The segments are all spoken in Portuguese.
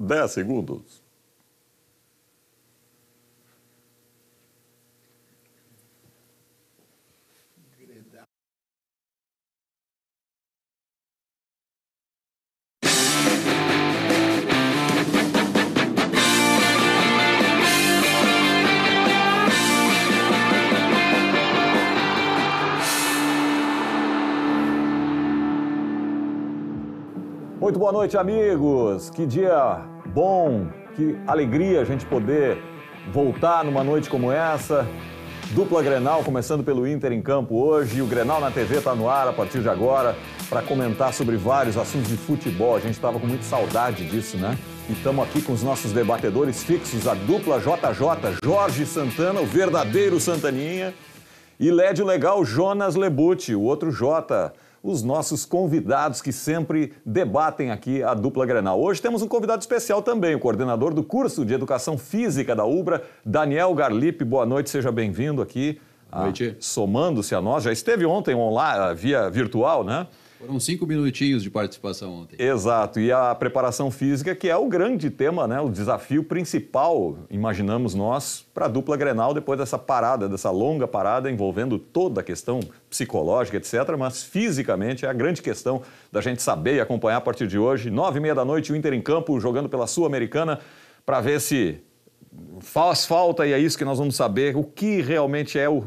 10 segundos. Muito boa noite, amigos. Que dia bom, que alegria a gente poder voltar numa noite como essa. Dupla Grenal, começando pelo Inter em campo hoje. E o Grenal na TV está no ar a partir de agora para comentar sobre vários assuntos de futebol. A gente estava com muita saudade disso, né? E estamos aqui com os nossos debatedores fixos, a dupla JJ, Jorge Santana, o verdadeiro Santaninha, e Lédio Legal, Jonas Lebucci, o outro J. Os nossos convidados que sempre debatem aqui a dupla Grenal. Hoje temos um convidado especial também, o coordenador do curso de Educação Física da UBRA, Daniel Garlipe. Boa noite, seja bem-vindo aqui. Boa noite. Somando-se a nós. Já esteve ontem online, via virtual, né? Foram 5 minutinhos de participação ontem. Exato. E a preparação física, que é o grande tema, né? O desafio principal, imaginamos nós, para a dupla Grenal depois dessa parada, dessa longa parada envolvendo toda a questão psicológica, etc. Mas fisicamente é a grande questão da gente saber e acompanhar a partir de hoje. 9h30 da noite, o Inter em campo, jogando pela Sul-Americana, para ver se faz falta, e é isso que nós vamos saber, o que realmente é o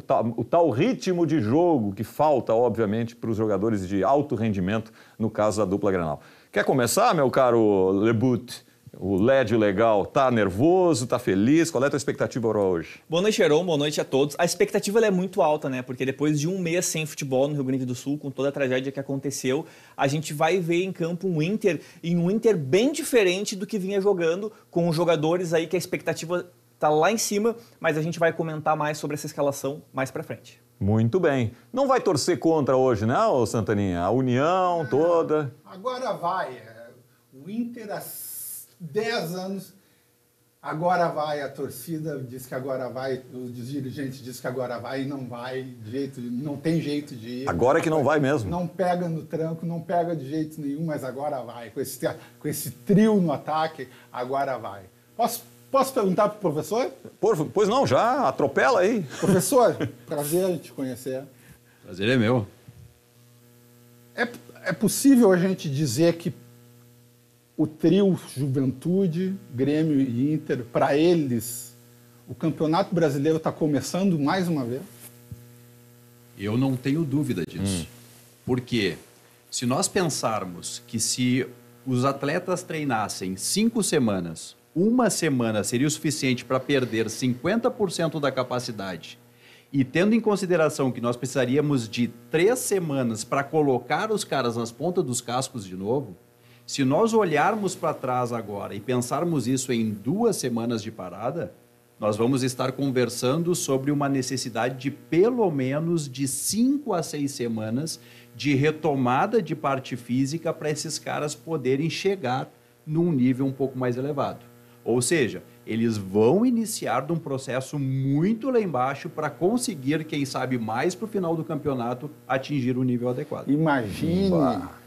tal ritmo de jogo que falta, obviamente, para os jogadores de alto rendimento, no caso da dupla Grenal. Quer começar, meu caro Lebucci? O Lédio Legal, tá nervoso, tá feliz? Qual é a tua expectativa para hoje? Boa noite, Heron, boa noite a todos. A expectativa ela é muito alta, né? Porque depois de um mês sem futebol no Rio Grande do Sul, com toda a tragédia que aconteceu, a gente vai ver em campo um Inter bem diferente do que vinha jogando, com os jogadores aí que a expectativa tá lá em cima, mas a gente vai comentar mais sobre essa escalação mais pra frente. Muito bem. Não vai torcer contra hoje, né, ô Santaninha? A união toda. Agora vai. O Inter há 10 anos, agora vai. A torcida diz que agora vai, os dirigentes dizem que agora vai e não vai, não tem jeito de ir. Agora é que não vai mesmo. Não pega no tranco, não pega de jeito nenhum, mas agora vai. Com esse trio no ataque, agora vai. Posso perguntar para o professor? Pois não, já atropela aí. Professor, prazer em te conhecer. Prazer é meu. É possível a gente dizer que o trio Juventude, Grêmio e Inter, para eles, o Campeonato Brasileiro está começando mais uma vez? Eu não tenho dúvida disso. Porque se nós pensarmos que se os atletas treinassem 5 semanas, uma semana seria o suficiente para perder 50% da capacidade, e tendo em consideração que nós precisaríamos de 3 semanas para colocar os caras nas pontas dos cascos de novo, se nós olharmos para trás agora e pensarmos isso em 2 semanas de parada, nós vamos estar conversando sobre uma necessidade de pelo menos de 5 a 6 semanas de retomada de parte física para esses caras poderem chegar num nível um pouco mais elevado. Ou seja, eles vão iniciar de um processo muito lá embaixo para conseguir, quem sabe, mais para o final do campeonato, atingir o nível adequado. Imagine,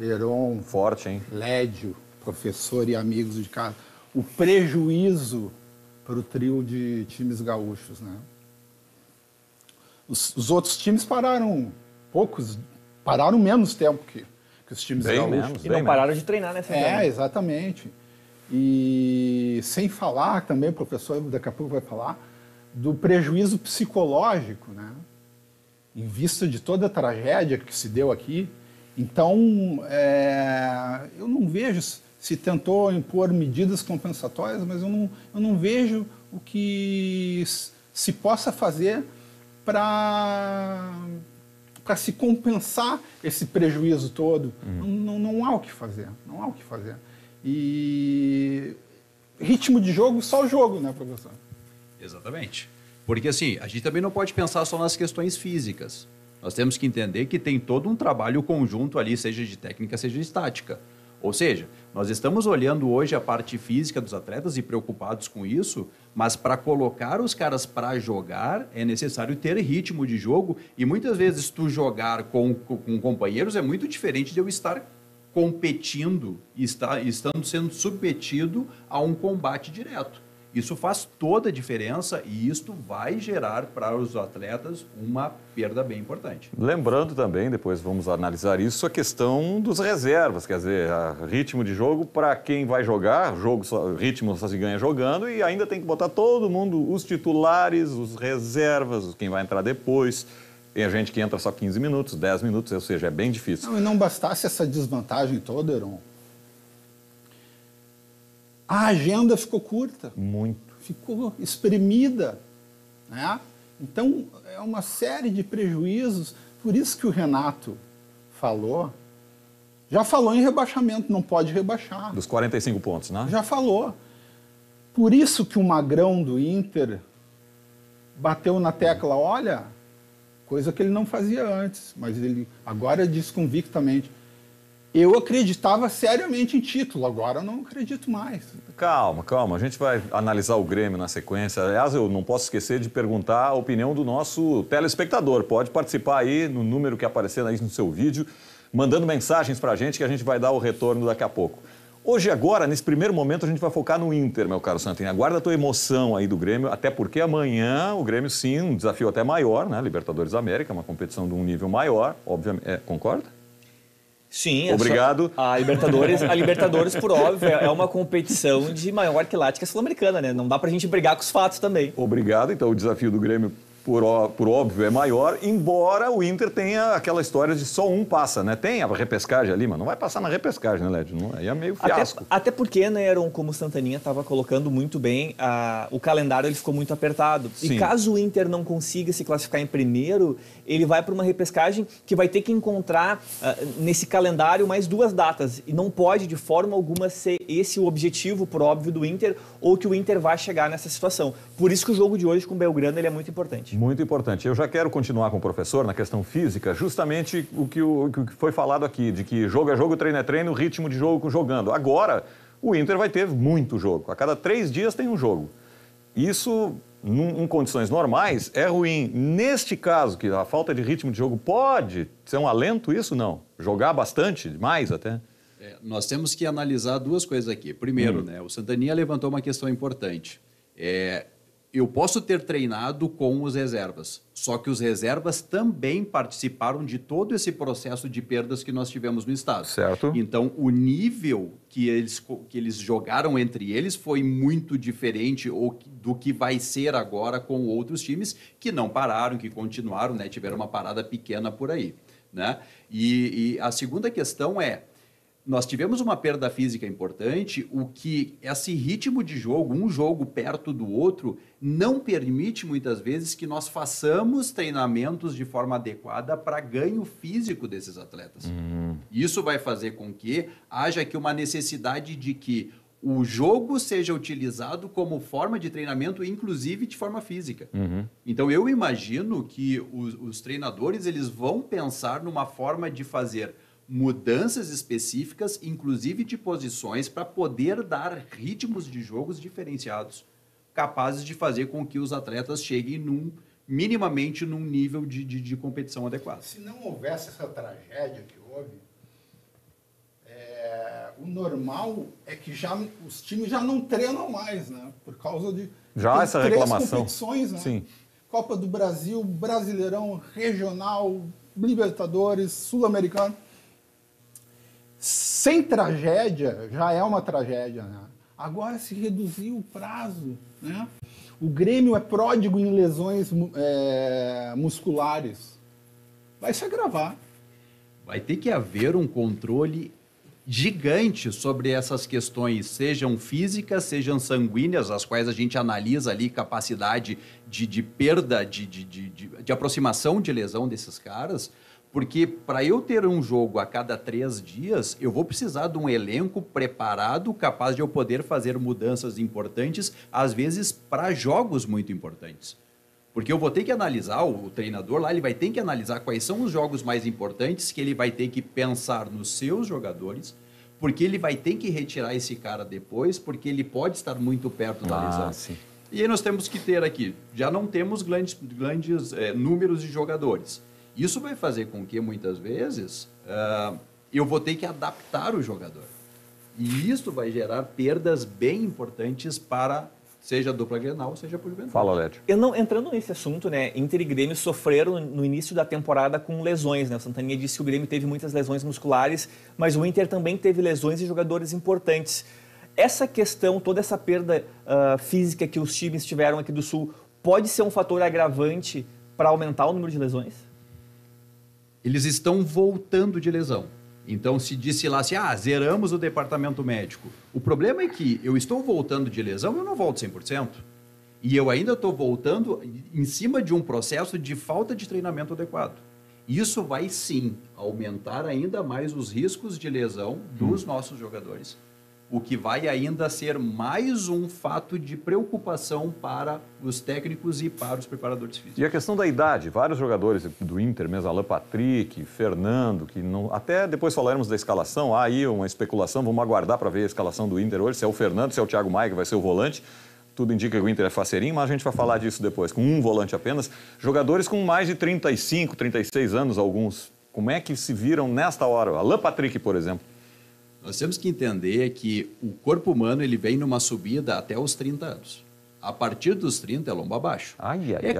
Heron, forte, hein? Lédio, professor e amigos de casa, o prejuízo para o trio de times gaúchos, né? Os outros times pararam menos tempo que os times Bem gaúchos. menos, E não pararam de treinar nessa semana. Exatamente. E sem falar também, o professor daqui a pouco vai falar, do prejuízo psicológico, né? Em vista de toda a tragédia que se deu aqui. Então, eu não vejo, se tentou impor medidas compensatórias, mas eu não vejo o que se possa fazer para se compensar esse prejuízo todo. Não há o que fazer, não há o que fazer. E ritmo de jogo, só o jogo, né, professor? Exatamente. Porque assim, a gente também não pode pensar só nas questões físicas. Nós temos que entender que tem todo um trabalho conjunto ali, seja de técnica, seja de estática. Ou seja, nós estamos olhando hoje a parte física dos atletas e preocupados com isso, mas para colocar os caras para jogar é necessário ter ritmo de jogo, e muitas vezes tu jogar com companheiros é muito diferente de eu estar competindo e estando sendo submetido a um combate direto. Isso faz toda a diferença e isto vai gerar para os atletas uma perda bem importante. Lembrando também, depois vamos analisar isso, a questão dos reservas, quer dizer, ritmo de jogo para quem vai jogar, ritmo só se ganha jogando e ainda tem que botar todo mundo, os titulares, os reservas, quem vai entrar depois. Tem a gente que entra só 15 minutos, 10 minutos, ou seja, é bem difícil. Não, e não bastasse essa desvantagem toda, Heron, a agenda ficou curta. Muito. Ficou espremida, né? Então, é uma série de prejuízos. Por isso que o Renato já falou em rebaixamento, não pode rebaixar. Dos 45 pontos, né? Já falou. Por isso que o Magrão do Inter bateu na tecla, olha, coisa que ele não fazia antes, mas ele agora diz convictamente, eu acreditava seriamente em título, agora eu não acredito mais. Calma, a gente vai analisar o Grêmio na sequência. Aliás, eu não posso esquecer de perguntar a opinião do nosso telespectador. Pode participar aí no número que aparecer aí no seu vídeo, mandando mensagens pra gente que a gente vai dar o retorno daqui a pouco. Hoje, agora, nesse primeiro momento, a gente vai focar no Inter, meu caro Santinho. Aguarda a tua emoção aí do Grêmio, até porque amanhã o Grêmio, sim, um desafio até maior, né? Libertadores da América, uma competição de um nível maior, obviamente. Concorda? Sim. Obrigado. A Libertadores, por óbvio, é uma competição de maior quilate que a Sul-Americana, né? Não dá pra gente brigar com os fatos também. Obrigado. Então, o desafio do Grêmio, por óbvio, é maior, embora o Inter tenha aquela história de só um passa, né? Tem a repescagem ali, mas não vai passar na repescagem, né, Led? Aí é meio fiasco. Até porque, né, Heron, como o Santaninha estava colocando muito bem, o calendário ele ficou muito apertado. Sim. E caso o Inter não consiga se classificar em primeiro, ele vai para uma repescagem que vai ter que encontrar nesse calendário mais 2 datas. E não pode, de forma alguma, ser esse o objetivo, por óbvio, do Inter, ou que o Inter vai chegar nessa situação. Por isso que o jogo de hoje com o Belgrano ele é muito importante. Muito importante. Eu já quero continuar com o professor na questão física, justamente o que foi falado aqui, de que jogo é jogo, treino é treino, ritmo de jogo jogando. Agora, o Inter vai ter muito jogo. A cada 3 dias tem um jogo. Isso, em condições normais, é ruim. Neste caso, que a falta de ritmo de jogo pode ser um alento, isso não. Jogar bastante, mais até. Nós temos que analisar 2 coisas aqui. Primeiro, né, o Santaninha levantou uma questão importante. Eu posso ter treinado com os reservas, só que os reservas também participaram de todo esse processo de perdas que nós tivemos no estado. Certo. Então, o nível que eles jogaram entre eles foi muito diferente do que vai ser agora com outros times que não pararam, que continuaram, né, tiveram uma parada pequena por aí, né? E a segunda questão nós tivemos uma perda física importante, o que esse ritmo de jogo, um jogo perto do outro, não permite muitas vezes que nós façamos treinamentos de forma adequada para ganho físico desses atletas. Isso vai fazer com que haja aqui uma necessidade de que o jogo seja utilizado como forma de treinamento, inclusive de forma física. Então, eu imagino que os treinadores eles vão pensar numa forma de fazer mudanças específicas, inclusive de posições, para poder dar ritmos de jogos diferenciados, capazes de fazer com que os atletas cheguem minimamente num nível de competição adequado. Se não houvesse essa tragédia que houve, o normal é que os times já não treinam mais, né? Por causa de já essa 3 reclamação. competições, né? Sim. Copa do Brasil, Brasileirão, Regional, Libertadores, Sul-Americano. Sem tragédia, já é uma tragédia, né? Agora se reduziu o prazo, né? O Grêmio é pródigo em lesões musculares. Vai se agravar. Vai ter que haver um controle gigante sobre essas questões, sejam físicas, sejam sanguíneas, as quais a gente analisa ali capacidade de perda, de aproximação de lesão desses caras. Porque para eu ter um jogo a cada 3 dias, eu vou precisar de um elenco preparado, capaz de eu poder fazer mudanças importantes, às vezes para jogos muito importantes. Porque eu vou ter que analisar, o treinador lá, ele vai ter que analisar quais são os jogos mais importantes, que ele vai ter que pensar nos seus jogadores, porque ele vai ter que retirar esse cara depois, porque ele pode estar muito perto da lesão. Sim. E aí nós temos que ter aqui, já não temos grandes números de jogadores. Isso vai fazer com que, muitas vezes, eu vou ter que adaptar o jogador. E isso vai gerar perdas bem importantes para, seja a dupla Grenal, seja por Juventude. Fala, Lédio. Entrando nesse assunto, né, Inter e Grêmio sofreram no início da temporada com lesões, né? O Santaninha disse que o Grêmio teve muitas lesões musculares, mas o Inter também teve lesões e jogadores importantes. Essa questão, toda essa perda física que os times tiveram aqui do Sul, pode ser um fator agravante para aumentar o número de lesões? Eles estão voltando de lesão. Então, se disse lá assim, zeramos o departamento médico. O problema é que eu estou voltando de lesão, eu não volto 100%. E eu ainda estou voltando em cima de um processo de falta de treinamento adequado. Isso vai, sim, aumentar ainda mais os riscos de lesão dos nossos jogadores. O que vai ainda ser mais um fato de preocupação para os técnicos e para os preparadores físicos. E a questão da idade, vários jogadores do Inter mesmo, Alan Patrick, Fernando, que não... Até depois falaremos da escalação, há aí uma especulação, vamos aguardar para ver a escalação do Inter hoje, se é o Fernando, se é o Thiago Maia, que vai ser o volante. Tudo indica que o Inter é faceirinho, mas a gente vai falar disso depois, com um volante apenas. Jogadores com mais de 35, 36 anos, alguns. Como é que se viram nesta hora? Alan Patrick, por exemplo. Nós temos que entender que o corpo humano ele vem numa subida até os 30 anos. A partir dos 30 é lomba abaixo.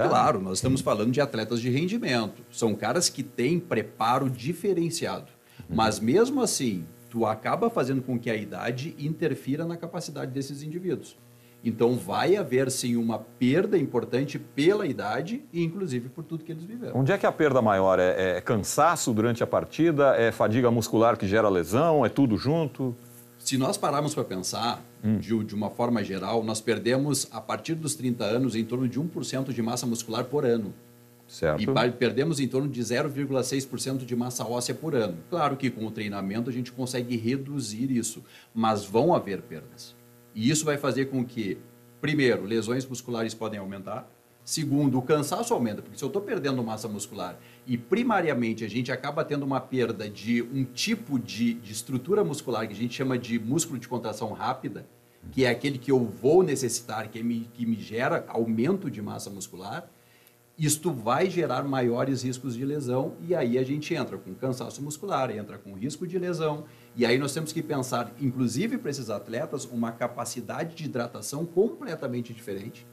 Claro, nós estamos falando de atletas de rendimento. São caras que têm preparo diferenciado. Mas mesmo assim, tu acaba fazendo com que a idade interfira na capacidade desses indivíduos. Então vai haver sim uma perda importante pela idade e inclusive por tudo que eles viveram. Onde é que a perda maior? É cansaço durante a partida? É fadiga muscular que gera lesão? É tudo junto? Se nós pararmos para pensar, de uma forma geral, nós perdemos a partir dos 30 anos em torno de 1% de massa muscular por ano. Certo. E perdemos em torno de 0,6% de massa óssea por ano. Claro que com o treinamento a gente consegue reduzir isso, mas vão haver perdas. E isso vai fazer com que, primeiro, lesões musculares podem aumentar. Segundo, o cansaço aumenta, porque se eu estou perdendo massa muscular e primariamente a gente acaba tendo uma perda de um tipo de estrutura muscular que a gente chama de músculo de contração rápida, que é aquele que eu vou necessitar, que me gera aumento de massa muscular, isto vai gerar maiores riscos de lesão e aí a gente entra com cansaço muscular, entra com risco de lesão e aí nós temos que pensar, inclusive para esses atletas, uma capacidade de hidratação completamente diferente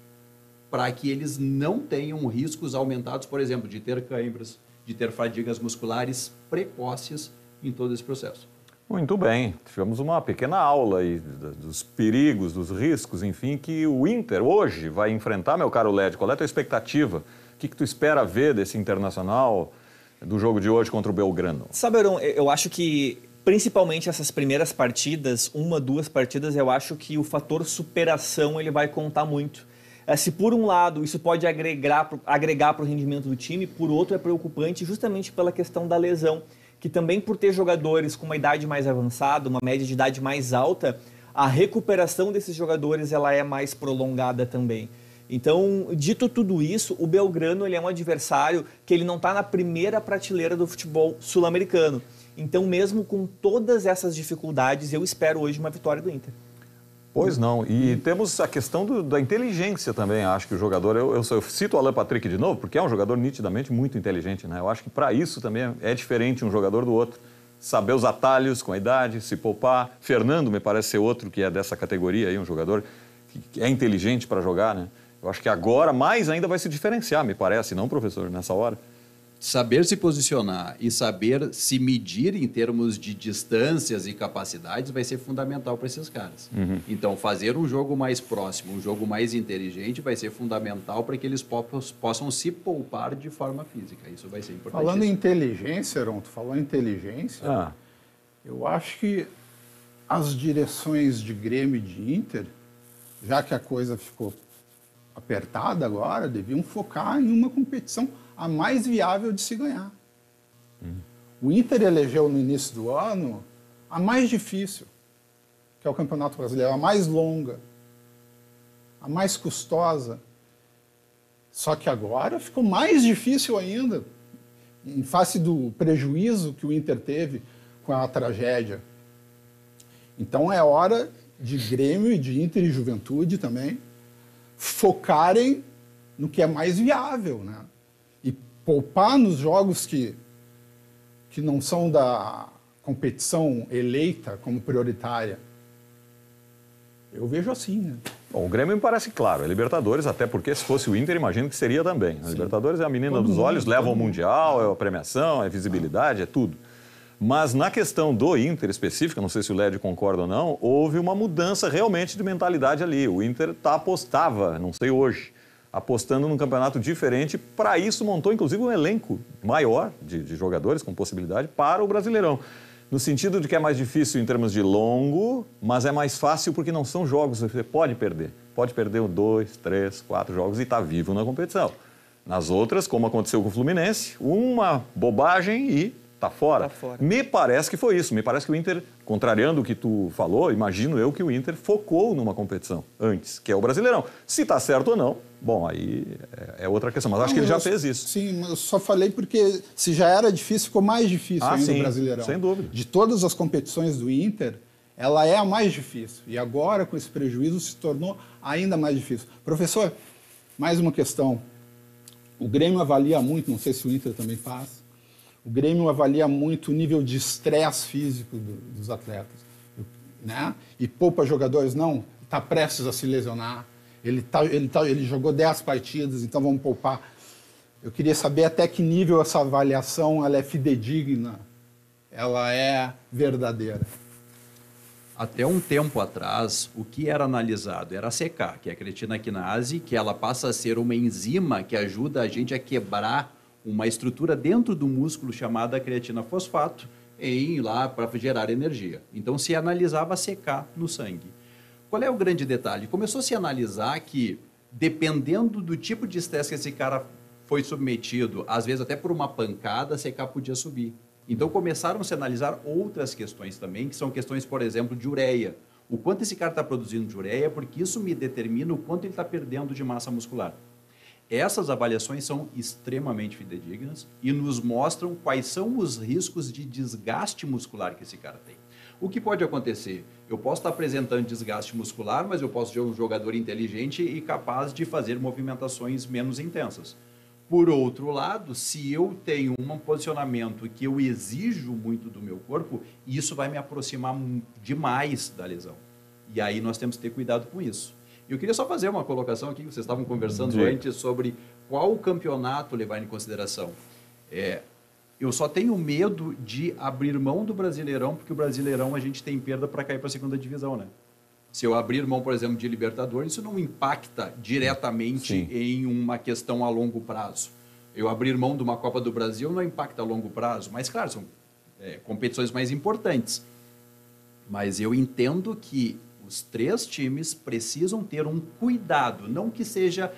para que eles não tenham riscos aumentados, por exemplo, de ter câimbras, de ter fadigas musculares precoces em todo esse processo. Muito bem, tivemos uma pequena aula aí dos perigos, dos riscos, enfim, que o Inter hoje vai enfrentar, meu caro Lédio. Qual é a tua expectativa? O que tu espera ver desse Internacional, do jogo de hoje contra o Belgrano? Sabe, Arão, eu acho que principalmente essas primeiras partidas, 1, 2 partidas, eu acho que o fator superação ele vai contar muito. Se por um lado isso pode agregar para o rendimento do time, por outro é preocupante justamente pela questão da lesão, que também por ter jogadores com uma idade mais avançada, uma média de idade mais alta, a recuperação desses jogadores ela é mais prolongada também. Então, dito tudo isso, o Belgrano ele é um adversário que ele não está na primeira prateleira do futebol sul-americano. Então, mesmo com todas essas dificuldades, eu espero hoje uma vitória do Inter. Pois não, e temos a questão da inteligência também, acho que o jogador, eu cito o Alan Patrick de novo, porque é um jogador nitidamente muito inteligente, né? Eu acho que para isso também é diferente um jogador do outro, saber os atalhos com a idade, se poupar. Fernando me parece ser outro que é dessa categoria aí, um jogador que é inteligente para jogar, né? Eu acho que agora mais ainda vai se diferenciar, me parece, não, professor, nessa hora? Saber se posicionar e saber se medir em termos de distâncias e capacidades vai ser fundamental para esses caras. Então, fazer um jogo mais próximo, um jogo mais inteligente vai ser fundamental para que eles possam se poupar de forma física. Isso vai ser importante. Falando em inteligência, Aron, tu falou em inteligência, eu acho que as direções de Grêmio e de Inter, já que a coisa ficou apertada agora, deviam focar em uma competição a mais viável de se ganhar. O Inter elegeu no início do ano a mais difícil, que é o Campeonato Brasileiro, a mais longa, a mais custosa. Só que agora ficou mais difícil ainda, em face do prejuízo que o Inter teve com a tragédia. Então é hora de Grêmio e de Inter e Juventude também focarem no que é mais viável, né? E poupar nos jogos que não são da competição eleita como prioritária? Eu vejo assim, né? Bom, o Grêmio me parece claro, é Libertadores, até porque se fosse o Inter, imagino que seria também. A Libertadores é a menina dos olhos, leva ao Mundial, é a premiação, é a visibilidade, é tudo. Mas na questão do Inter específica, não sei se o Led concorda ou não, houve uma mudança realmente de mentalidade ali. O Inter apostava, não sei hoje, apostando num campeonato diferente. Para isso montou inclusive um elenco maior de jogadores com possibilidade para o Brasileirão. No sentido de que é mais difícil em termos de longo, mas é mais fácil porque não são jogos, você pode perder. Pode perder 2, 3, 4 jogos e está vivo na competição. Nas outras, como aconteceu com o Fluminense, uma bobagem e está fora. Me parece que foi isso. Me parece que o Inter, contrariando o que tu falou, imagino eu que o Inter focou numa competição antes, que é o Brasileirão. Se está certo ou não, bom, aí é outra questão. Mas acho que ele já fez isso. Sim, mas eu só falei porque se já era difícil, ficou mais difícil ainda o Brasileirão. Sem dúvida. De todas as competições do Inter, ela é a mais difícil. E agora, com esse prejuízo, se tornou ainda mais difícil. Professor, mais uma questão. O Grêmio avalia muito, não sei se o Inter também faz, o Grêmio avalia muito o nível de estresse físico dos atletas, né? E poupa jogadores, não, está prestes a se lesionar, ele jogou 10 partidas, então vamos poupar. Eu queria saber até que nível essa avaliação ela é fidedigna, ela é verdadeira. Até um tempo atrás, o que era analisado era a CK, que é a creatina quinase, que ela passa a ser uma enzima que ajuda a gente a quebrar uma estrutura dentro do músculo chamada creatina fosfato lá para gerar energia. Então se analisava a CK no sangue. Qual é o grande detalhe? Começou a se analisar que, dependendo do tipo de estresse que esse cara foi submetido, às vezes até por uma pancada, a CK podia subir. Então começaram a se analisar outras questões também, que são questões, por exemplo, de ureia. O quanto esse cara está produzindo de ureia, porque isso me determina o quanto ele está perdendo de massa muscular. Essas avaliações são extremamente fidedignas e nos mostram quais são os riscos de desgaste muscular que esse cara tem. O que pode acontecer? Eu posso estar apresentando desgaste muscular, mas eu posso ser um jogador inteligente e capaz de fazer movimentações menos intensas. Por outro lado, se eu tenho um posicionamento que eu exijo muito do meu corpo, isso vai me aproximar demais da lesão. E aí nós temos que ter cuidado com isso. Eu queria só fazer uma colocação aqui, que vocês estavam conversando antes sobre qual campeonato levar em consideração. Eu só tenho medo de abrir mão do Brasileirão, porque o Brasileirão a gente tem perda para cair para a segunda divisão, né? Se eu abrir mão, por exemplo, de Libertadores, isso não impacta diretamente em uma questão a longo prazo. Eu abrir mão de uma Copa do Brasil não impacta a longo prazo, mas, claro, são competições mais importantes. Mas eu entendo que os 3 times precisam ter um cuidado, não que seja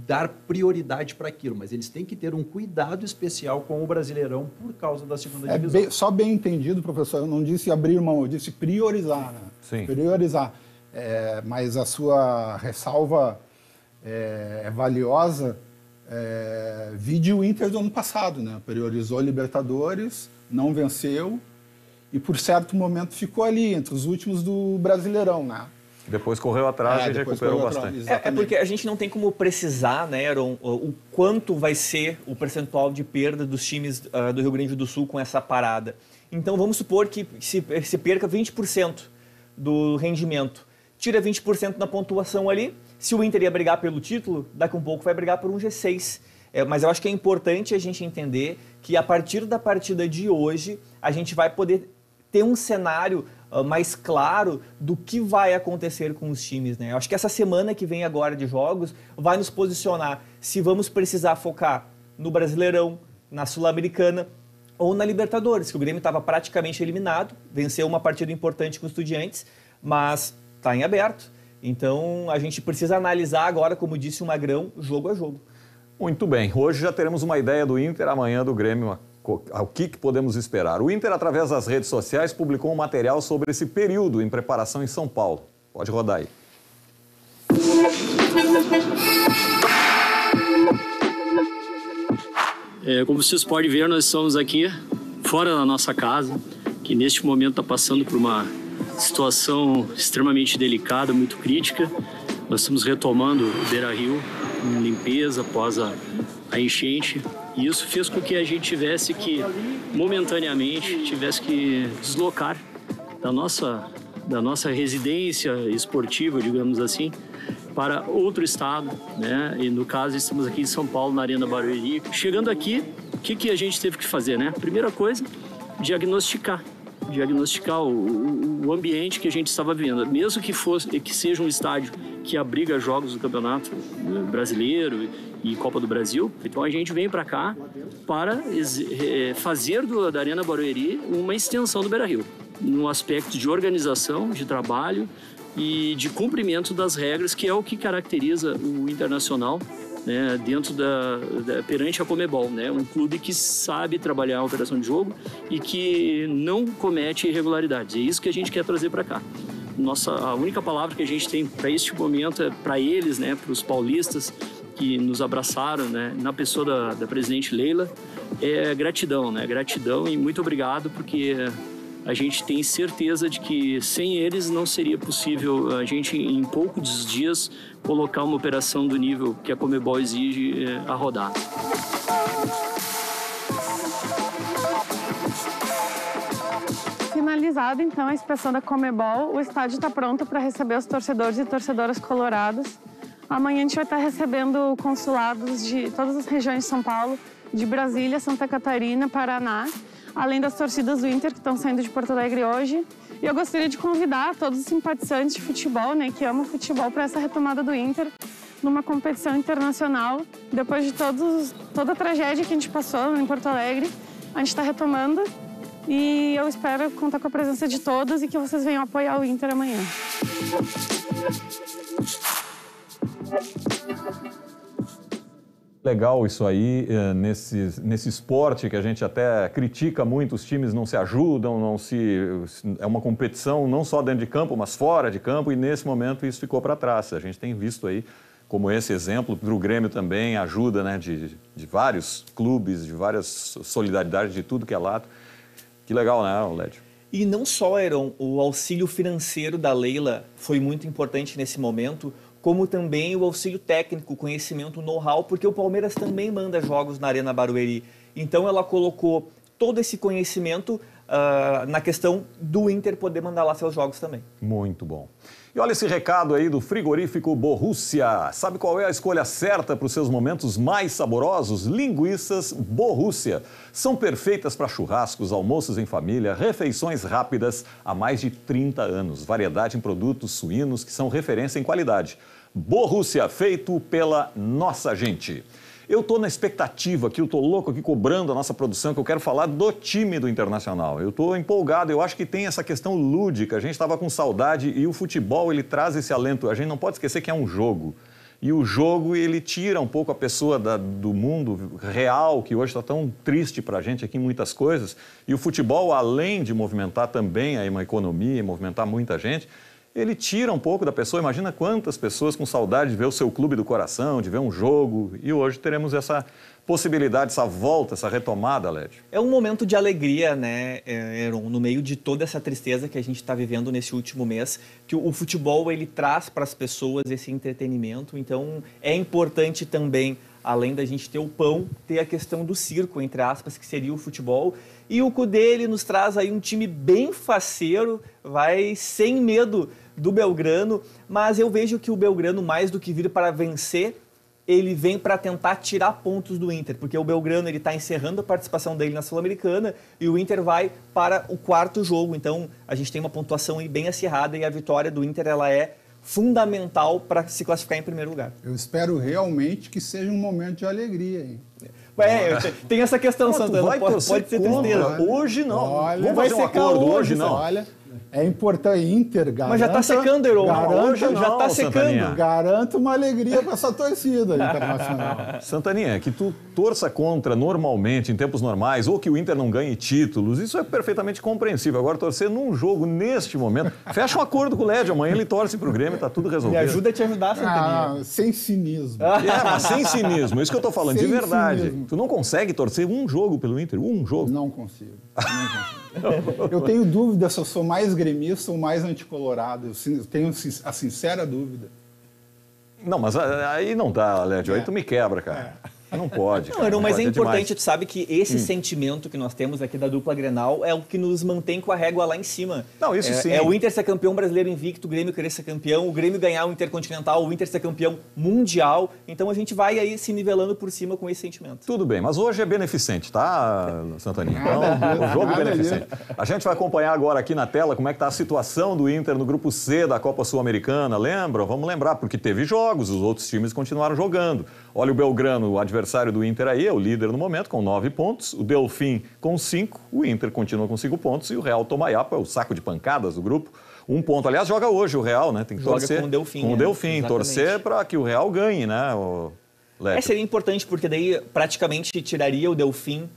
dar prioridade para aquilo, mas eles têm que ter um cuidado especial com o Brasileirão por causa da segunda divisão. Só bem entendido, professor, eu não disse abrir mão, eu disse priorizar, né? Sim. Priorizar. Mas a sua ressalva é valiosa. Vide o Inter do ano passado, né? Priorizou Libertadores, não venceu e por certo momento ficou ali entre os últimos do Brasileirão, né? Depois correu atrás e recuperou bastante. Porque a gente não tem como precisar, né, Aaron, o quanto vai ser o percentual de perda dos times do Rio Grande do Sul com essa parada. Então vamos supor que se perca 20% do rendimento, tira 20% na pontuação ali. Se o Inter ia brigar pelo título, daqui a um pouco vai brigar por um G6. Mas eu acho que é importante a gente entender que a partir da partida de hoje, a gente vai poder ter um cenário mais claro do que vai acontecer com os times, né? Eu acho que essa semana que vem agora de jogos vai nos posicionar se vamos precisar focar no Brasileirão, na Sul-Americana ou na Libertadores, que o Grêmio estava praticamente eliminado, venceu uma partida importante com os Estudiantes, mas está em aberto. Então a gente precisa analisar agora, como disse o Magrão, jogo a jogo. Muito bem, hoje já teremos uma ideia do Inter, amanhã do Grêmio. O que podemos esperar? O Inter, através das redes sociais, publicou um material sobre esse período em preparação em São Paulo. Pode rodar aí. Como vocês podem ver, nós estamos aqui fora da nossa casa, que neste momento está passando por uma situação extremamente delicada, muito crítica. Nós estamos retomando o Beira-Rio em limpeza após a enchente. E isso fez com que a gente tivesse que, momentaneamente, deslocar da nossa residência esportiva, digamos assim, para outro estado, né? E no caso estamos aqui em São Paulo, na Arena Barueri. Chegando aqui, o que a gente teve que fazer, né? Primeira coisa, diagnosticar o ambiente que a gente estava vivendo. Mesmo que seja um estádio que abriga jogos do Campeonato Brasileiro e Copa do Brasil, então a gente vem para cá para fazer da Arena Barueri uma extensão do Beira-Rio, no aspecto de organização, de trabalho e de cumprimento das regras, que é o que caracteriza o Internacional, né, dentro perante a Conmebol, né, um clube que sabe trabalhar a operação de jogo e que não comete irregularidades. É isso que a gente quer trazer para cá. A única palavra que a gente tem para este momento é para eles, né, para os paulistas que nos abraçaram, né, na pessoa da presidente Leila, é gratidão, né, gratidão e muito obrigado, porque a gente tem certeza de que sem eles não seria possível a gente, em poucos dias, colocar uma operação do nível que a Conmebol exige a rodar. Finalizada, então, a inspeção da Conmebol, o estádio está pronto para receber os torcedores e torcedoras colorados. Amanhã a gente vai estar recebendo consulados de todas as regiões de São Paulo, de Brasília, Santa Catarina, Paraná, além das torcidas do Inter que estão saindo de Porto Alegre hoje. E eu gostaria de convidar todos os simpatizantes de futebol, né, que amam futebol, para essa retomada do Inter numa competição internacional. Depois de toda a tragédia que a gente passou em Porto Alegre, a gente está retomando e eu espero contar com a presença de todos e que vocês venham apoiar o Inter amanhã. Legal isso aí, nesse esporte que a gente até critica muito, os times não se ajudam, é uma competição não só dentro de campo, mas fora de campo, e nesse momento isso ficou para trás. A gente tem visto aí, como esse exemplo, para o Grêmio também, ajuda, né, de vários clubes, de várias solidariedades de tudo que é lado. Que legal, né, Lédio? E não só, Heron, o auxílio financeiro da Leila foi muito importante nesse momento, como também o auxílio técnico, conhecimento, know-how, porque o Palmeiras também manda jogos na Arena Barueri. Então ela colocou todo esse conhecimento na questão do Inter poder mandar lá seus jogos também. Muito bom. E olha esse recado aí do frigorífico Borussia. Sabe qual é a escolha certa para os seus momentos mais saborosos? Linguiças Borussia. São perfeitas para churrascos, almoços em família, refeições rápidas há mais de 30 anos. Variedade em produtos suínos que são referência em qualidade. Borussia, feito pela nossa gente. Eu estou na expectativa aqui, eu estou louco aqui cobrando a nossa produção, que eu quero falar do time do Internacional. Eu estou empolgado, eu acho que tem essa questão lúdica, a gente estava com saudade e o futebol, ele traz esse alento. A gente não pode esquecer que é um jogo. E o jogo, ele tira um pouco a pessoa do mundo real, que hoje está tão triste para a gente aqui em muitas coisas. E o futebol, além de movimentar também aí uma economia, movimentar muita gente, ele tira um pouco da pessoa. Imagina quantas pessoas com saudade de ver o seu clube do coração, de ver um jogo. E hoje teremos essa possibilidade, essa volta, essa retomada, Lédio. É um momento de alegria, né, Heron, no meio de toda essa tristeza que a gente está vivendo nesse último mês, que o futebol ele traz para as pessoas esse entretenimento. Então é importante também, além da gente ter o pão, ter a questão do circo, entre aspas, que seria o futebol. E o Cudê, ele nos traz aí um time bem faceiro, vai sem medo do Belgrano, mas eu vejo que o Belgrano, mais do que vir para vencer, ele vem para tentar tirar pontos do Inter, porque o Belgrano ele está encerrando a participação dele na Sul-Americana e o Inter vai para o quarto jogo. Então a gente tem uma pontuação aí bem acirrada e a vitória do Inter ela é fundamental para se classificar em primeiro lugar. Eu espero realmente que seja um momento de alegria, hein? Tem essa questão, Santana, pode ser tristeza. Hoje não. Olha, Vamos fazer um acordo hoje não. Olha, é importante, Inter, garanta... Mas já está secando, Heron. Hoje Já não, está Santaninha. secando. Garanta uma alegria para essa torcida internacional. Santaninha, que tu torça contra normalmente, em tempos normais, ou que o Inter não ganhe títulos, isso é perfeitamente compreensível. Agora, torcer num jogo, neste momento, fecha um acordo com o Lédio, amanhã ele torce pro Grêmio, tá tudo resolvido. Me ajuda a te ajudar, Santaninha. Sem cinismo. Mas sem cinismo, isso que eu tô falando, Sem de verdade. cinismo. Tu não consegue torcer um jogo pelo Inter? Um jogo? Não consigo. Eu tenho dúvida se eu sou mais gremista ou mais anticolorado. Eu tenho a sincera dúvida. Não, mas aí não dá, Lédio. Aí tu me quebra, cara. Não pode. Não, mas pode, é importante, demais. tu sabe que esse sentimento que nós temos aqui da dupla Grenal é o que nos mantém com a régua lá em cima. Não, isso sim. É o Inter ser campeão brasileiro invicto, o Grêmio querer ser campeão, o Grêmio ganhar o Intercontinental, o Inter ser campeão mundial. Então a gente vai aí se nivelando por cima com esse sentimento. Tudo bem, mas hoje é beneficente, tá, Santaninha? Então, o jogo é beneficente. A gente vai acompanhar agora aqui na tela como é que está a situação do Inter no grupo C da Copa Sul-Americana. Lembra? Vamos lembrar, porque teve jogos, os outros times continuaram jogando. Olha o Belgrano, o adversário do Inter aí, é o líder no momento, com 9 pontos. O Delfim com 5. O Inter continua com 5 pontos. E o Real Tomaiapo é o saco de pancadas do grupo. 1 ponto. Aliás, joga hoje o Real, né? Tem que torcer com o Delfim. Com o Delfim. Exatamente. Torcer para que o Real ganhe, né? Seria importante, porque daí praticamente tiraria o Delfim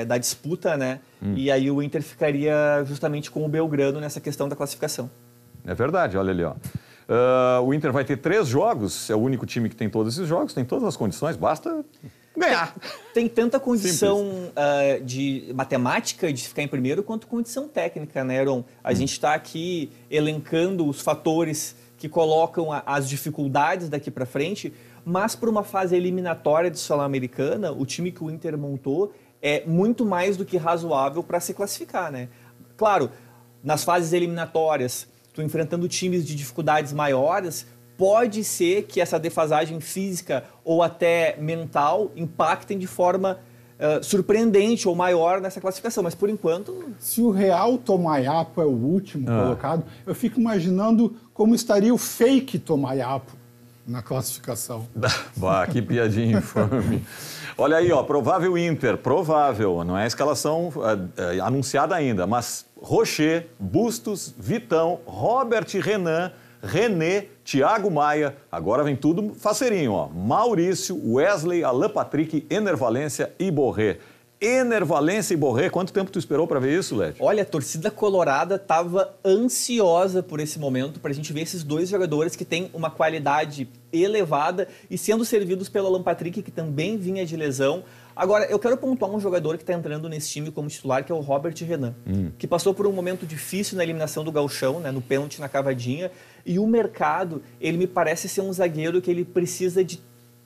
da disputa, né? E aí o Inter ficaria justamente com o Belgrano nessa questão da classificação. É verdade, olha ali, ó. O Inter vai ter 3 jogos, é o único time que tem todos esses jogos, tem todas as condições, basta ganhar. Tem tanta condição de matemática de ficar em primeiro, quanto condição técnica, né, Heron? A gente está aqui elencando os fatores que colocam as dificuldades daqui para frente, mas para uma fase eliminatória de Sul-Americana, o time que o Inter montou é muito mais do que razoável para se classificar, né? Claro, nas fases eliminatórias, tu enfrentando times de dificuldades maiores, pode ser que essa defasagem física ou até mental impactem de forma surpreendente ou maior nessa classificação, mas por enquanto... Se o Real Tomaiapo é o último colocado, eu fico imaginando como estaria o fake Tomaiapo na classificação. Bah, que piadinha infame. Olha aí, ó, provável Inter, provável, não é a escalação anunciada ainda, mas Rocher, Bustos, Vitão, Robert Renan, René, Thiago Maia, agora vem tudo faceirinho, ó. Maurício, Wesley, Alan Patrick, Ener Valencia e Borré. Ener Valencia e Borré, quanto tempo tu esperou para ver isso, Lédio? Olha, a torcida colorada estava ansiosa por esse momento, para a gente ver esses dois jogadores que têm uma qualidade elevada e sendo servidos pelo Alan Patrick, que também vinha de lesão. Agora, eu quero pontuar um jogador que está entrando nesse time como titular, que é o Robert Renan, que passou por um momento difícil na eliminação do Gauchão, né, no pênalti na cavadinha, e o mercado, ele me parece ser um zagueiro que ele precisa de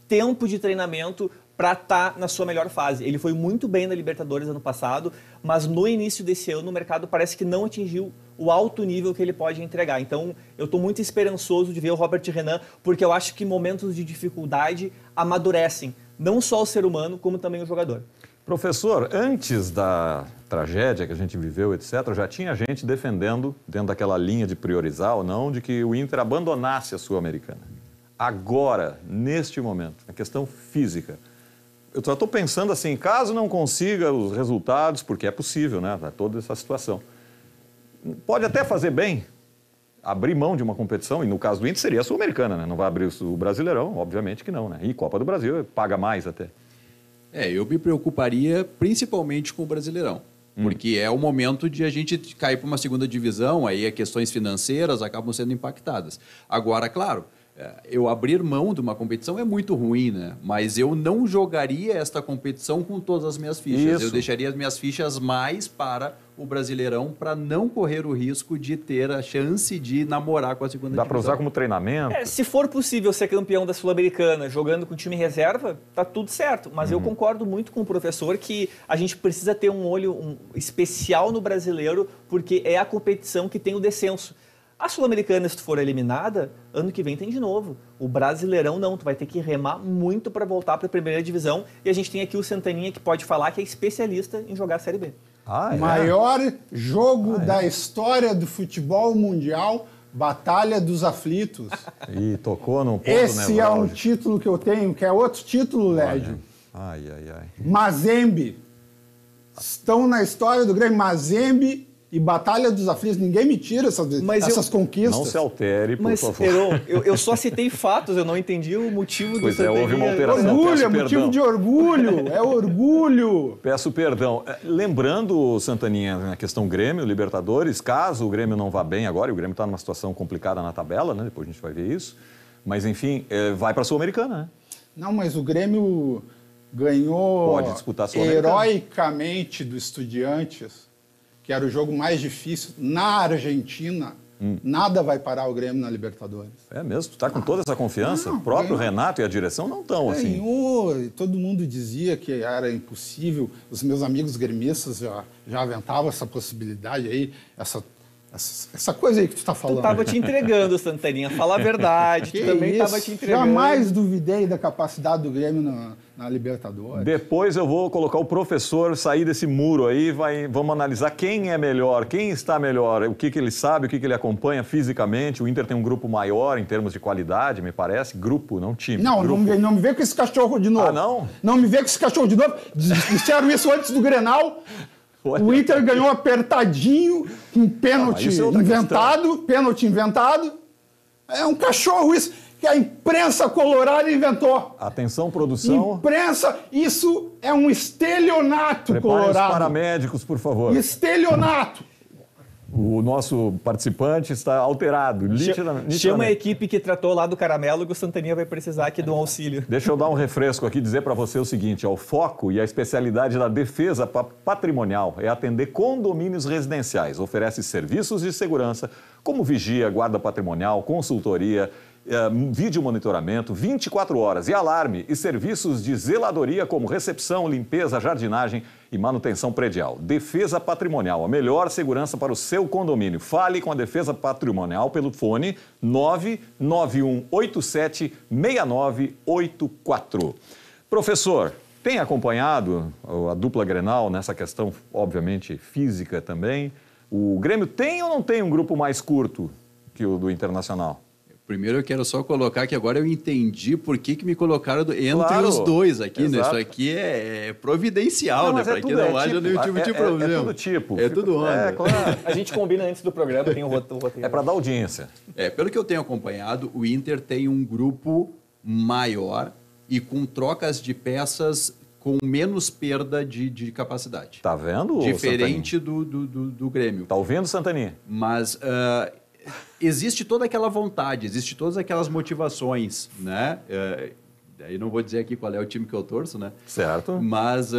tempo de treinamento para estar na sua melhor fase. Ele foi muito bem na Libertadores ano passado, mas no início desse ano o mercado parece que não atingiu o alto nível que ele pode entregar. Então, eu estou muito esperançoso de ver o Robert Renan, porque eu acho que momentos de dificuldade amadurecem, não só o ser humano, como também o jogador. Professor, antes da tragédia que a gente viveu, etc., já tinha gente defendendo, dentro daquela linha de priorizar ou não, de que o Inter abandonasse a Sul-Americana. Agora, neste momento, a questão física, eu só estou pensando assim, caso não consiga os resultados, porque é possível, né? Toda essa situação. Pode até fazer bem, abrir mão de uma competição, e no caso do Inter seria a Sul-Americana, né? Não vai abrir o Brasileirão, obviamente que não, né? E Copa do Brasil paga mais até. Eu me preocuparia principalmente com o Brasileirão, porque é o momento de a gente cair para uma segunda divisão, aí as questões financeiras acabam sendo impactadas. Agora, claro, eu abrir mão de uma competição é muito ruim, né? Mas eu não jogaria esta competição com todas as minhas fichas. Isso. Eu deixaria as minhas fichas mais para o Brasileirão, para não correr o risco de ter a chance de namorar com a segunda divisão. Dá para usar como treinamento? Se for possível ser campeão da Sul-Americana jogando com time reserva, tá tudo certo. Mas eu concordo muito com o professor que a gente precisa ter um olho especial no brasileiro, porque é a competição que tem o descenso. A Sul-Americana, se tu for eliminada, ano que vem tem de novo. O Brasileirão não, tu vai ter que remar muito para voltar para a primeira divisão. E a gente tem aqui o Santaninha, que pode falar que é especialista em jogar a Série B. Maior jogo da história do futebol mundial, Batalha dos Aflitos. E tocou num ponto Esse é um título que eu tenho, que é outro título, Lédio. Ai. Mazembe. Estão na história do Grêmio. Mazembe e Batalha dos Aflitos. Ninguém me tira essas conquistas. Não se altere, por favor. Heron, eu só citei fatos, eu não entendi o motivo do Santaninha. Houve uma alteração. Orgulho, é motivo de orgulho. É orgulho. Peço perdão. Lembrando, Santaninha, na questão Grêmio, Libertadores, caso o Grêmio não vá bem agora, e o Grêmio está numa situação complicada na tabela, né? Depois a gente vai ver isso. Mas, enfim, vai para a Sul-Americana, né? Não, mas o Grêmio ganhou Pode disputar a Sul-Americana. heroicamente do Estudiantes, que era o jogo mais difícil, na Argentina, Nada vai parar o Grêmio na Libertadores. É mesmo? Tu tá com toda essa confiança? Não, O próprio ganhou. Renato e a direção não estão assim. Ganhou, todo mundo dizia que era impossível. Os meus amigos gremistas já aventavam essa possibilidade aí, essa coisa aí que tu está falando. Tu tava te entregando, Santaninha. Fala a verdade. Que Tu também isso? tava te entregando. Jamais duvidei da capacidade do Grêmio na Libertadores. Depois eu vou colocar o professor sair desse muro aí, vamos analisar quem é melhor, quem está melhor, o que ele sabe, o que ele acompanha fisicamente. O Inter tem um grupo maior em termos de qualidade, me parece. Grupo, não time. Não, grupo. não me vê com esse cachorro de novo. Ah, não? Não me vê com esse cachorro de novo. Disseram isso antes do Grenal. Olha. O Inter ganhou apertadinho, com pênalti isso é outra inventado, pênalti inventado. É um cachorro isso, que a imprensa colorada inventou. Atenção, produção. Imprensa, isso é um estelionato Prepare os colorado. paramédicos, por favor. Estelionato. O nosso participante está alterado. Nitidamente. Chama a equipe que tratou lá do caramelo que o Santaninha vai precisar aqui de um auxílio. Deixa eu dar um refresco aqui e dizer para você o seguinte: o foco e a especialidade da defesa patrimonial é atender condomínios residenciais. Oferece serviços de segurança como vigia, guarda patrimonial, consultoria, vídeo monitoramento, 24 horas e alarme e serviços de zeladoria como recepção, limpeza, jardinagem e manutenção predial. Defesa Patrimonial, a melhor segurança para o seu condomínio. Fale com a Defesa Patrimonial pelo fone 991876984. Professor, tem acompanhado a dupla Grenal nessa questão, obviamente, física também? O Grêmio tem ou não tem um grupo mais curto que o do Internacional? Primeiro eu quero só colocar que agora eu entendi por que me colocaram entre Claro, os dois aqui, né? exato. Isso aqui é providencial, Não, né? mas Para que não haja nenhum tipo de problema. É tudo tipo. É tudo onda. É, claro. A gente combina antes do programa, tem o roteiro. É para dar audiência. Pelo que eu tenho acompanhado, o Inter tem um grupo maior e com trocas de peças com menos perda de capacidade. Tá vendo, Diferente do Grêmio. Tá ouvindo, Santaninha? Mas existe toda aquela vontade, existe todas aquelas motivações, né? Daí não vou dizer aqui qual é o time que eu torço, né? Certo. Mas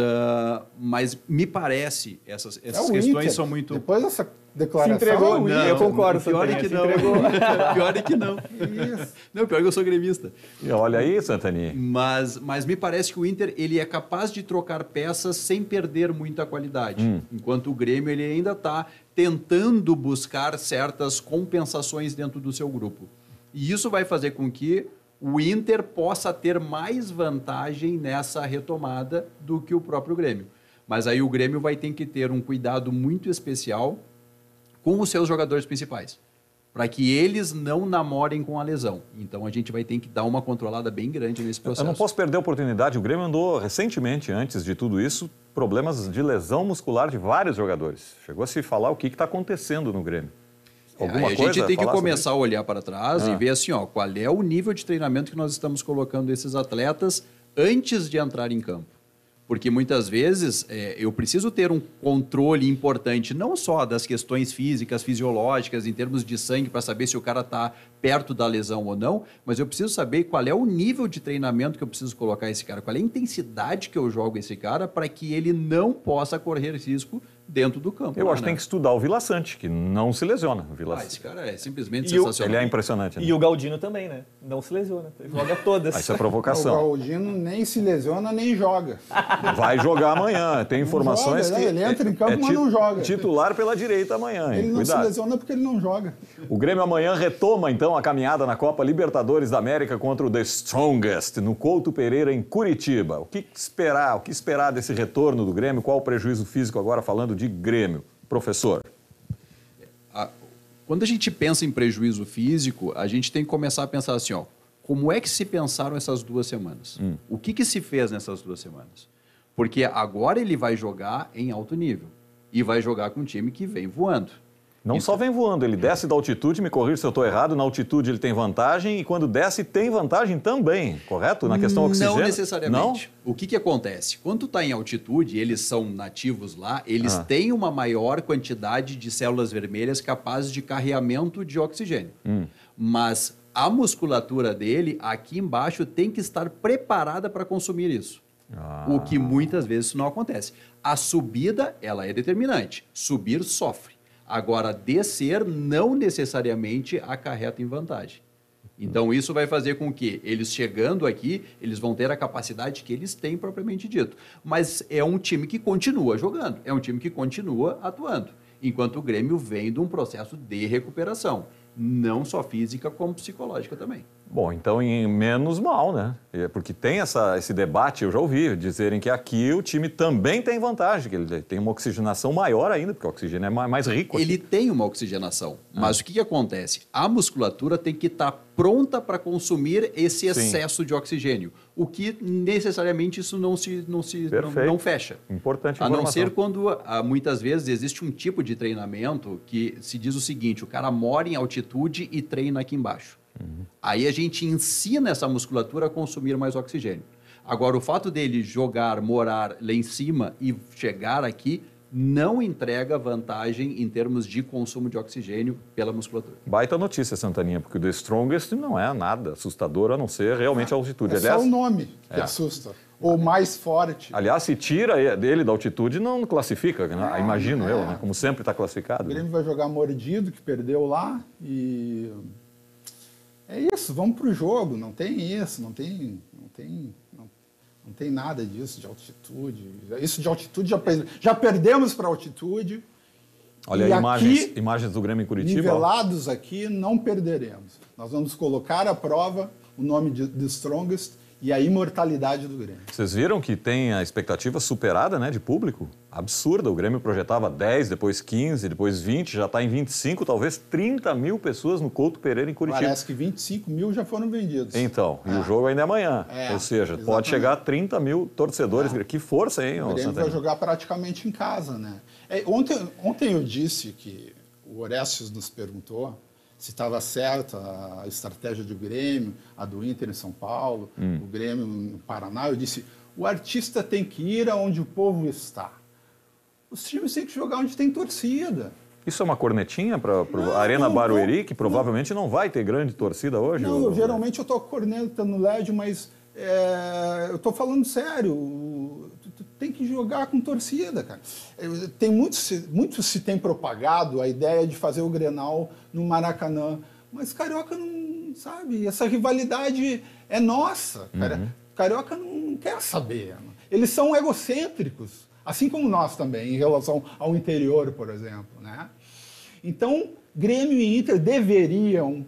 me parece, essas É o questões Inter. são muito... Depois dessa declaração, Se entregou, é o não. Inter. Eu concordo, Pior é Santaninha, que se não. entregou. Pior é que não. Isso. Não, pior é que eu sou gremista. E olha aí, Santaninha. Mas me parece que o Inter ele é capaz de trocar peças sem perder muita qualidade. Enquanto o Grêmio ele ainda está tentando buscar certas compensações dentro do seu grupo. E isso vai fazer com que o Inter possa ter mais vantagem nessa retomada do que o próprio Grêmio. Mas aí o Grêmio vai ter que ter um cuidado muito especial com os seus jogadores principais, para que eles não namorem com a lesão. Então a gente vai ter que dar uma controlada bem grande nesse processo. Eu não posso perder a oportunidade. O Grêmio andou recentemente, antes de tudo isso, problemas de lesão muscular de vários jogadores. Chegou a se falar o que está acontecendo no Grêmio. Alguma a coisa gente tem que falar sobre começar a olhar para trás e ver assim, qual é o nível de treinamento que nós estamos colocando esses atletas antes de entrar em campo. Porque muitas vezes eu preciso ter um controle importante, não só das questões físicas, fisiológicas, em termos de sangue, para saber se o cara está perto da lesão ou não, mas eu preciso saber qual é o nível de treinamento que eu preciso colocar esse cara, qual é a intensidade que eu jogo esse cara para que ele não possa correr risco dentro do campo. Eu acho que tem que estudar o Vila Sante, que não se lesiona. O Vila Esse cara é simplesmente E o- sensacional. Ele é impressionante. Né? E o Galdino também, né? Não se lesiona, joga todas. Isso é O provocação. Galdino nem se lesiona, nem joga. Vai jogar amanhã. Tem informações joga, que... né? Ele entra em campo, mas não joga. Titular pela direita amanhã, hein? Ele não Cuidado. se lesiona porque ele não joga. O Grêmio amanhã retoma, então, a caminhada na Copa Libertadores da América contra o The Strongest, no Couto Pereira, em Curitiba. O que esperar? O que esperar desse retorno do Grêmio? Qual o prejuízo físico agora falando de Grêmio? Professor. Quando a gente pensa em prejuízo físico, a gente tem que começar a pensar assim, como é que se pensaram essas 2 semanas? O que se fez nessas 2 semanas? Porque agora ele vai jogar em alto nível e vai jogar com um time que vem voando. Não só vem voando, ele desce da altitude, me corrija se eu estou errado, na altitude ele tem vantagem e quando desce tem vantagem também, correto? Na questão oxigênio? Não necessariamente. O que acontece? Quando tu está em altitude, eles são nativos lá, eles têm uma maior quantidade de células vermelhas capazes de carreamento de oxigênio. Mas a musculatura dele, aqui embaixo, tem que estar preparada para consumir isso. O que muitas vezes não acontece. A subida, ela é determinante. Subir sofre. Agora, descer não necessariamente acarreta em vantagem. Então, isso vai fazer com que eles chegando aqui, eles vão ter a capacidade que eles têm propriamente dito. Mas é um time que continua jogando, é um time que continua atuando, enquanto o Grêmio vem de um processo de recuperação, não só física, como psicológica também. Bom, então em menos mal, né? Porque tem esse debate, eu já ouvi, dizerem que aqui o time também tem vantagem, que ele tem uma oxigenação maior ainda, porque o oxigênio é mais rico aqui. Ele tem uma oxigenação, mas o que acontece? A musculatura tem que estar pronta para consumir esse excesso de oxigênio, o que necessariamente isso não fecha. Importante a informação. não ser quando muitas vezes existe um tipo de treinamento que se diz o seguinte, o cara mora em altitude e treina aqui embaixo. Aí a gente ensina essa musculatura a consumir mais oxigênio. Agora, o fato dele morar lá em cima e chegar aqui não entrega vantagem em termos de consumo de oxigênio pela musculatura. Baita notícia, Santaninha, porque o The Strongest não é nada assustador, a não ser realmente a altitude. Só o nome que assusta. Ou mais forte. Aliás, se tira dele da altitude, não classifica, né? Imagino eu, né? Como sempre está classificado. O Grêmio vai jogar mordido, que perdeu lá, e... É isso, vamos para o jogo, não tem isso, não tem nada disso de altitude. Isso de altitude já perdemos para altitude. Olha aí, imagens do Grêmio em Curitiba. Nivelados aqui, não perderemos. Nós vamos colocar à prova o nome de Strongest e a imortalidade do Grêmio. Vocês viram que tem a expectativa superada, né, de público? Absurda. O Grêmio projetava 10, depois 15, depois 20, já está em 25, talvez 30 mil pessoas no Couto Pereira em Curitiba. Parece que 25 mil já foram vendidos. Então, e o jogo ainda é amanhã. Ou seja, exatamente. Pode chegar a 30 mil torcedores. Que força, hein, o Grêmio Santaninha? vai jogar praticamente em casa, né? Ontem eu disse que o Orestes nos perguntou se estava certa a estratégia do Grêmio, a do Inter em São Paulo, o Grêmio no Paraná. Eu disse, o artista tem que ir aonde o povo está. Os times têm que jogar onde tem torcida. Isso é uma cornetinha para a Arena Barueri, que provavelmente não vai ter grande torcida hoje? Não, geralmente eu estou cornetando no LED, mas eu estou falando sério. Tu tem que jogar com torcida, cara. Tem muito se tem propagado a ideia de fazer o Grenal no Maracanã, mas Carioca não sabe. Essa rivalidade é nossa. Carioca não quer saber. Eles são egocêntricos, assim como nós também, em relação ao interior, por exemplo, né? Então, Grêmio e Inter deveriam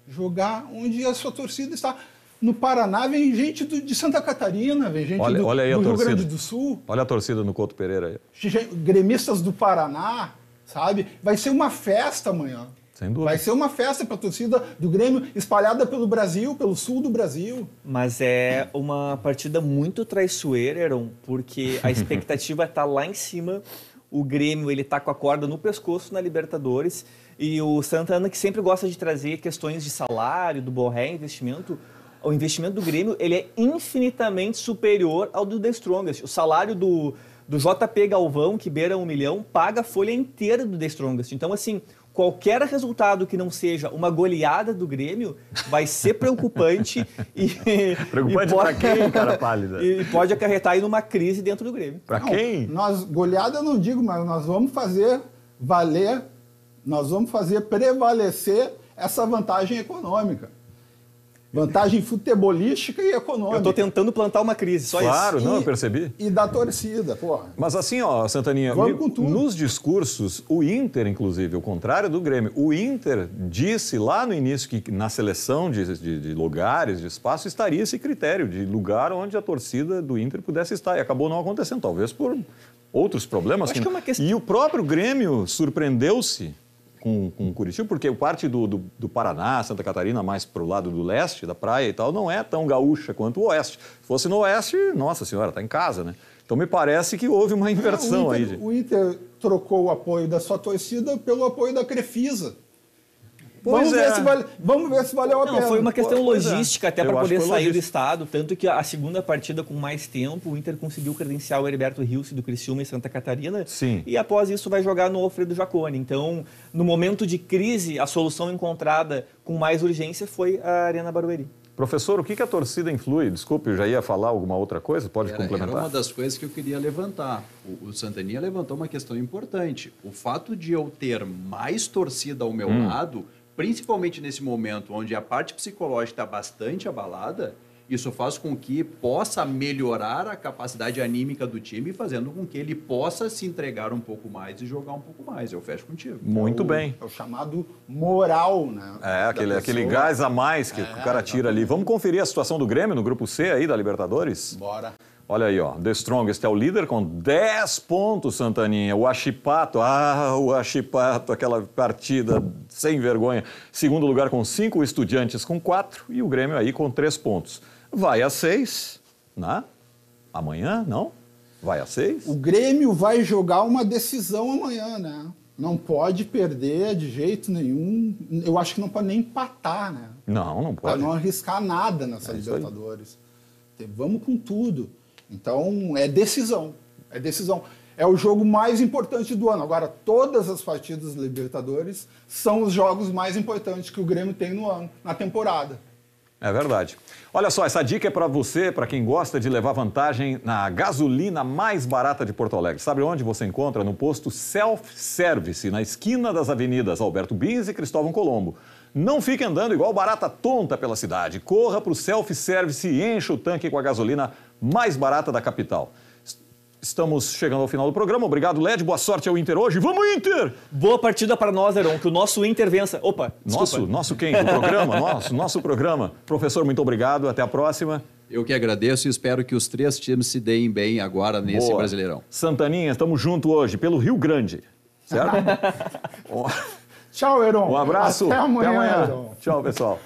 jogar onde a sua torcida está. No Paraná vem gente de Santa Catarina, vem gente olha aí do a Rio torcida. Grande do Sul. Olha a torcida no Couto Pereira aí. Gremistas do Paraná, sabe? Vai ser uma festa amanhã. Sem dúvida. Vai ser uma festa para a torcida do Grêmio espalhada pelo Brasil, pelo sul do Brasil. Mas é uma partida muito traiçoeira, Heron, porque a expectativa está lá em cima. O Grêmio ele está com a corda no pescoço na Libertadores. E o Santana, que sempre gosta de trazer questões de salário, do Borré, investimento... O investimento do Grêmio ele é infinitamente superior ao do The Strongest. O salário do JP Galvão, que beira 1 milhão, paga a folha inteira do The Strongest. Então, assim, qualquer resultado que não seja uma goleada do Grêmio vai ser preocupante. Preocupante para quem, cara pálida? E pode acarretar aí numa crise dentro do Grêmio. Para quem? Goleada eu não digo, mas nós vamos fazer valer, nós vamos fazer prevalecer essa vantagem econômica. Vantagem futebolística e econômica. Eu estou tentando plantar uma crise, só claro, isso. Não, eu percebi. E da torcida, porra. Mas assim, ó, Santaninha, vamos com tudo. Nos discursos, o Inter, inclusive, ao contrário do Grêmio, o Inter disse lá no início que na seleção de lugares, de espaço, estaria esse critério de lugar onde a torcida do Inter pudesse estar. E acabou não acontecendo, talvez por outros problemas. Acho que é uma questão... E o próprio Grêmio surpreendeu-se com Curitiba, porque parte do Paraná, Santa Catarina, mais para o lado do leste, da praia e tal, não é tão gaúcha quanto o oeste. Se fosse no oeste, nossa senhora, está em casa, né? Então me parece que houve uma inversão aí. O Inter trocou o apoio da sua torcida pelo apoio da Crefisa. Vamos ver se valeu a pena. Não, foi uma questão logística até para poder sair do estado, tanto que a segunda partida com mais tempo, o Inter conseguiu credenciar o Heriberto Rilse do Criciúma em Santa Catarina. Sim. E após isso vai jogar no Alfredo Jaconi. Então, no momento de crise, a solução encontrada com mais urgência foi a Arena Barueri. Professor, o que a torcida influi? Desculpe, eu já ia falar alguma outra coisa? Pode complementar. Era uma das coisas que eu queria levantar. O Santaninha levantou uma questão importante. O fato de eu ter mais torcida ao meu lado, principalmente nesse momento onde a parte psicológica está bastante abalada, isso faz com que possa melhorar a capacidade anímica do time, fazendo com que ele possa se entregar um pouco mais e jogar um pouco mais. Eu fecho contigo. Muito bem. É o chamado moral, né? Aquele gás a mais que o cara tira ali. Vamos conferir a situação do Grêmio no grupo C aí da Libertadores? Bora. Olha aí, ó. The Strongest é o líder com 10 pontos, Santaninha. O Achipato, aquela partida sem vergonha. Segundo lugar com 5, o Estudiantes com 4 e o Grêmio aí com 3 pontos. Vai a 6, né? Amanhã, não? Vai a 6. O Grêmio vai jogar uma decisão amanhã, né? Não pode perder de jeito nenhum. Eu acho que não pode nem empatar, né? Não Para pode. não arriscar nada nessa isso aí. Libertadores. Vamos com tudo. Então, é decisão. É decisão. É o jogo mais importante do ano. Agora, todas as partidas da Libertadores são os jogos mais importantes que o Grêmio tem no ano, na temporada. É verdade. Olha só, essa dica é para você, para quem gosta de levar vantagem na gasolina mais barata de Porto Alegre. Sabe onde você encontra? No posto Self-Service, na esquina das avenidas Alberto Bins e Cristóvão Colombo. Não fique andando igual barata tonta pela cidade. Corra para o Self-Service e encha o tanque com a gasolina mais barata da capital. Estamos chegando ao final do programa. Obrigado, Led. Boa sorte ao Inter hoje. Vamos, Inter! Boa partida para nós, Heron, que o nosso Inter vença. Opa, desculpa. Nosso quem? Do programa? Nosso programa. Professor, muito obrigado. Até a próxima. Eu que agradeço e espero que os 3 times se deem bem agora nesse Boa. Brasileirão. Santaninha, estamos juntos hoje pelo Rio Grande. Certo? Tchau, Heron. Um abraço. Até amanhã, Heron. Tchau, pessoal.